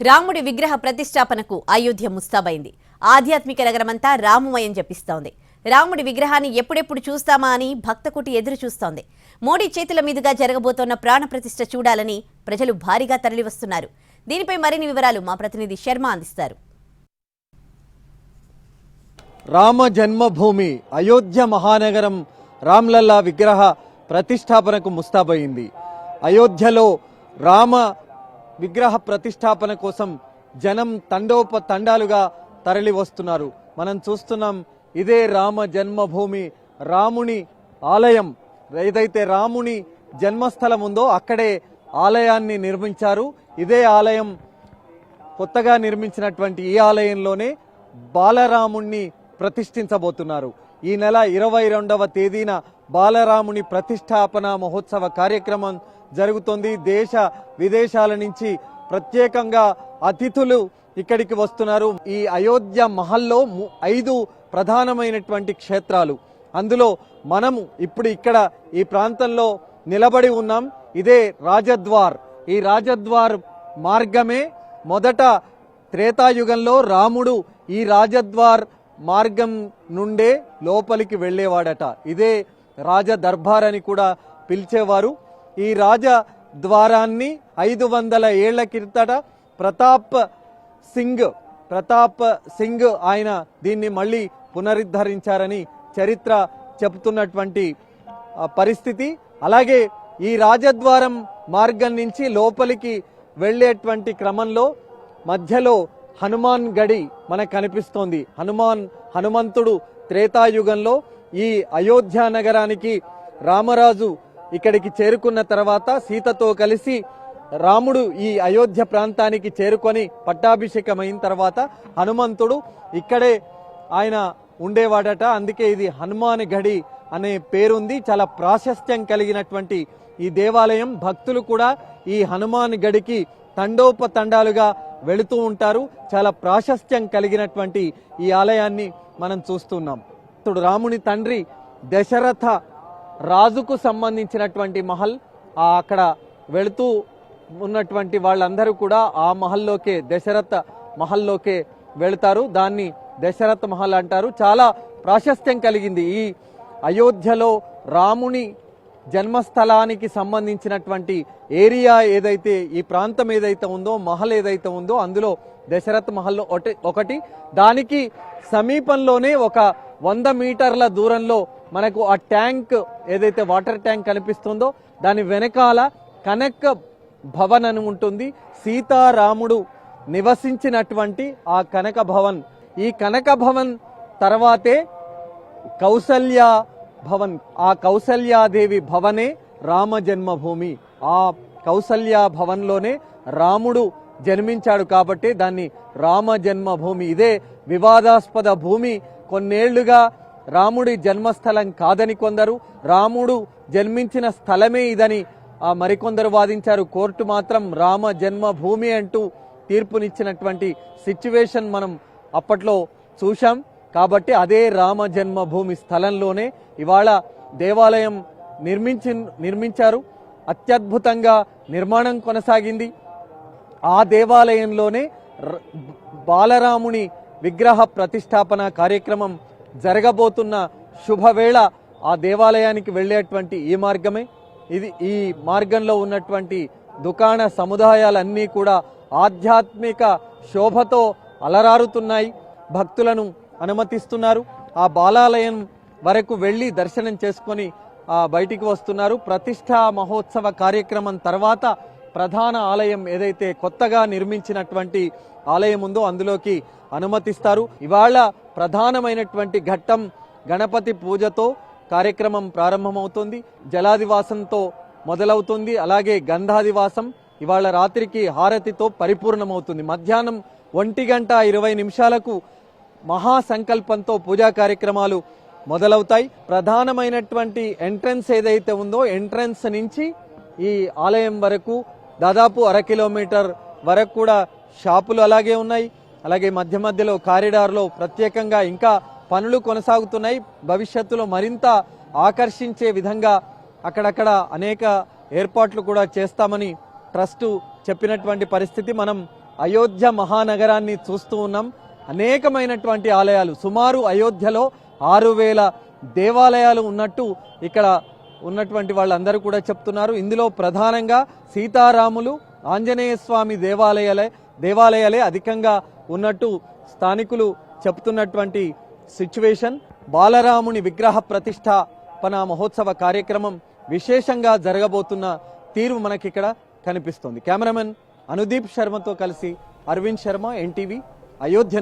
రాముడి విగ్రహ ప్రతిష్టాపనకు అయోధ్య ముస్తాబైంది. ఆధ్యాత్మిక నగరమంతా రామమయం జపిస్తోంది. రాముడి విగ్రహాన్ని ఎప్పుడెప్పుడు చూస్తామా అని భక్తకోటి ఎదురు చూస్తోంది. మోడీ చేతుల మీదుగా జరగబోతోన్న ప్రాణ ప్రతిష్ఠ చూడాలని ప్రజలు భారీగా తరలివస్తున్నారు. దీనిపై మరిన్ని వివరాలు మా ప్రతినిధి శర్మ అందిస్తారు. రామ జన్మభూమి అయోధ్య మహానగరం రామ్లల్లా విగ్రహ ప్రతిష్టాపనకు ముస్తాబయింది. అయోధ్యలో రామ విగ్రహ ప్రతిష్టాపన కోసం జనం తండోపతండాలుగా తరలి వస్తున్నారు. మనం చూస్తున్నాం, ఇదే రామ జన్మభూమి రాముని ఆలయం. ఏదైతే రాముని జన్మస్థలం ఉందో అక్కడే ఆలయాన్ని నిర్మించారు. ఇదే ఆలయం కొత్తగా నిర్మించినటువంటి ఈ ఆలయంలోనే బాలరాముణ్ణి ప్రతిష్ఠించబోతున్నారు. ఈ నెల 22వ తేదీన బాలరాముని ప్రతిష్టాపన మహోత్సవ కార్యక్రమం జరుగుతోంది. దేశ విదేశాల నుంచి ప్రత్యేకంగా అతిథులు ఇక్కడికి వస్తున్నారు. ఈ అయోధ్య మహల్లో 5 ప్రధానమైనటువంటి క్షేత్రాలు. అందులో మనము ఇప్పుడు ఇక్కడ ఈ ప్రాంతంలో నిలబడి ఉన్నాం. ఇదే రాజద్వార్. ఈ రాజద్వార్ మార్గమే మొదట త్రేతాయుగంలో రాముడు ఈ రాజద్వార్ మార్గం నుండే లోపలికి వెళ్ళేవాడట. ఇదే రాజ దర్బార్ అని కూడా పిలిచేవారు. ఈ రాజ ద్వారాన్ని 500 ఏళ్ల కిందట ప్రతాప్ సింగ్ ఆయన దీన్ని మళ్ళీ పునరుద్ధరించారని చరిత్ర చెబుతున్నటువంటి పరిస్థితి. అలాగే ఈ రాజద్వారం మార్గం నుంచి లోపలికి వెళ్ళేటువంటి క్రమంలో మధ్యలో హనుమాన్ గడి మనకు కనిపిస్తోంది. హనుమంతుడు త్రేతాయుగంలో ఈ అయోధ్య నగరానికి రామరాజు ఇక్కడికి చేరుకున్న తర్వాత సీతతో కలిసి రాముడు ఈ అయోధ్య ప్రాంతానికి చేరుకొని పట్టాభిషేకం అయిన తర్వాత హనుమంతుడు ఇక్కడే ఆయన ఉండేవాడట. అందుకే ఇది హనుమాన్ గడి అనే పేరుంది. చాలా ప్రాశస్త్యం కలిగినటువంటి ఈ దేవాలయం. భక్తులు కూడా ఈ హనుమాన్ గడికి తండోపతండాలుగా వెళుతూ ఉంటారు. చాలా ప్రాశస్త్యం కలిగినటువంటి ఈ ఆలయాన్ని మనం చూస్తున్నాం. రాముని తండ్రి దశరథ రాజుకు సంబంధించినటువంటి మహల్. అక్కడ వెళుతూ ఉన్నటువంటి వాళ్ళందరూ కూడా ఆ మహల్లోకే, దశరథ మహల్లోకే వెళతారు. దాన్ని దశరథ మహల్ అంటారు. చాలా ప్రాశస్త్యం కలిగింది. ఈ అయోధ్యలో రాముని జన్మస్థలానికి సంబంధించినటువంటి ఏరియా ఏదైతే, ఈ ప్రాంతం ఏదైతే ఉందో, మహల్ ఏదైతే ఉందో, అందులో దశరథ మహల్లో ఒకటి. దానికి సమీపంలోనే ఒక 100 మీటర్ల దూరంలో మనకు ఆ ట్యాంక్ ఏదైతే వాటర్ ట్యాంక్ కనిపిస్తుందో దాని వెనకాల కనక భవన్ అని ఉంటుంది. సీతారాముడు నివసించినటువంటి ఆ కనక భవన్. ఈ కనక భవన్ తర్వాతే కౌసల్య భవన్. ఆ కౌసల్యాదేవి భవనే రామ జన్మభూమి. ఆ కౌసల్య భవన్లోనే రాముడు జన్మించాడు కాబట్టి దాన్ని రామ జన్మభూమి. ఇదే వివాదాస్పద భూమి. కొన్నేళ్లుగా రాముడి జన్మస్థలం కాదని కొందరు, రాముడు జన్మించిన స్థలమే ఇదని మరికొందరు వాదించారు. కోర్టు మాత్రం రామ జన్మభూమి అంటూ తీర్పునిచ్చినటువంటి సిచ్యువేషన్ మనం అప్పట్లో చూశాం. కాబట్టి అదే రామ జన్మభూమి స్థలంలోనే ఇవాళ దేవాలయం నిర్మించారు. అత్యద్భుతంగా నిర్మాణం కొనసాగింది. ఆ దేవాలయంలోనే బాలరాముని విగ్రహ ప్రతిష్టాపన కార్యక్రమం జరగబోతున్న శుభవేళ ఆ దేవాలయానికి వెళ్ళేటువంటి ఈ మార్గమే. ఈ మార్గంలో ఉన్నటువంటి దుకాణ సముదాయాలన్నీ కూడా ఆధ్యాత్మిక శోభతో అలరారుతున్నాయి. భక్తులను అనుమతిస్తున్నారు. ఆ బాలాలయం వరకు వెళ్ళి దర్శనం చేసుకొని బయటికి వస్తున్నారు. ప్రతిష్టా మహోత్సవ కార్యక్రమం తర్వాత ప్రధాన ఆలయం ఏదైతే కొత్తగా నిర్మించినటువంటి ఆలయం ఉందో అందులోకి అనుమతిస్తారు. ఇవాళ ప్రధానమైనటువంటి ఘట్టం గణపతి పూజతో కార్యక్రమం ప్రారంభమవుతుంది. జలాదివాసంతో మొదలవుతుంది. అలాగే గంధాదివాసం ఇవాళ రాత్రికి హారతితో పరిపూర్ణమవుతుంది. మధ్యాహ్నం 1:20 మహాసంకల్పంతో పూజా కార్యక్రమాలు మొదలవుతాయి. ప్రధానమైనటువంటి ఎంట్రన్స్ ఏదైతే ఉందో ఎంట్రన్స్ నుంచి ఈ ఆలయం వరకు దాదాపు 1/2 కిలోమీటర్ వరకు కూడా షాపులు అలాగే ఉన్నాయి. అలాగే మధ్య మధ్యలో కారిడార్లో ప్రత్యేకంగా ఇంకా పనులు కొనసాగుతున్నాయి. భవిష్యత్తులో మరింత ఆకర్షించే విధంగా అక్కడక్కడ అనేక ఏర్పాట్లు కూడా చేస్తామని ట్రస్టు చెప్పినటువంటి పరిస్థితి. మనం అయోధ్య మహానగరాన్ని చూస్తూ ఉన్నాం. అనేకమైనటువంటి ఆలయాలు, సుమారు అయోధ్యలో 6000 దేవాలయాలు ఉన్నట్టు ఇక్కడ ఉన్నటువంటి వాళ్ళందరూ కూడా చెప్తున్నారు. ఇందులో ప్రధానంగా సీతారాములు, ఆంజనేయ స్వామి దేవాలయాలే అధికంగా ఉన్నట్టు స్థానికులు చెప్తున్నటువంటి సిచ్యువేషన్. బాలరాముని విగ్రహ ప్రతిష్టాపన మహోత్సవ కార్యక్రమం విశేషంగా జరగబోతున్న తీరు మనకిక్కడ కనిపిస్తోంది. కెమెరామెన్ అనుదీప్ శర్మతో కలిసి అరవింద్ శర్మ, ఎన్టీవీ, అయోధ్య.